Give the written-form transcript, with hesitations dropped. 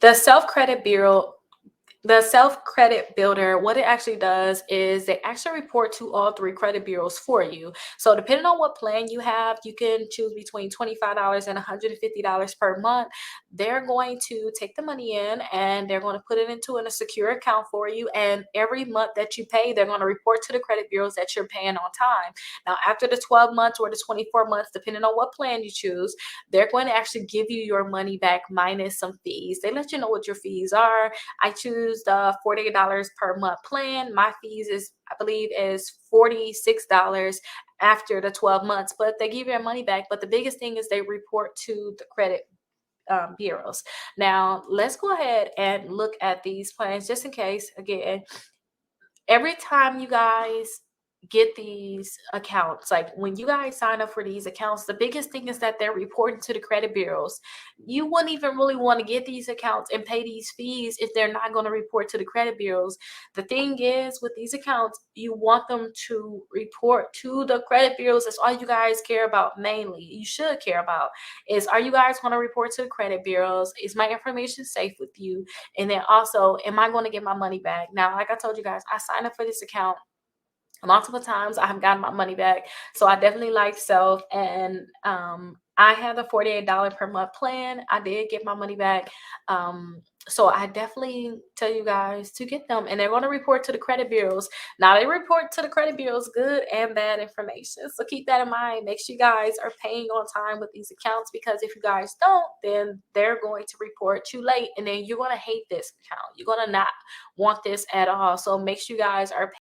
The self-credit bureau The self-credit builder, what it actually does is they actually report to all three credit bureaus for you. So depending on what plan you have, you can choose between $25 and $150 per month. They're going to take the money in and they're going to put it into a secure account for you. And every month that you pay, they're going to report to the credit bureaus that you're paying on time. Now, after the 12 months or the 24 months, depending on what plan you choose, they're going to actually give you your money back minus some fees. They let you know what your fees are. I choose the $48 per month plan. My fees is, I believe, is $46 after the 12 months, but they give you your money back. But the biggest thing is they report to the credit bureaus. Now, let's go ahead and look at these plans just in case. Again, every time you guys get these accounts, like when you guys sign up for these accounts, the biggest thing is that they're reporting to the credit bureaus. You wouldn't even really want to get these accounts and pay these fees if they're not going to report to the credit bureaus. The thing is, with these accounts, you want them to report to the credit bureaus. That's all you guys care about. Mainly you should care about is, are you guys going to report to the credit bureaus? Is my information safe with you? And then also, am I going to get my money back? Now, like I told you guys, I signed up for this account multiple times. I have gotten my money back. So I definitely like self. And I had a $48 per month plan. I did get my money back. So I definitely tell you guys to get them, and they're going to report to the credit bureaus. Now, they report to the credit bureaus good and bad information. So keep that in mind. Make sure you guys are paying on time with these accounts, because if you guys don't, then they're going to report you late, and then you're going to hate this account. You're going to not want this at all. So make sure you guys are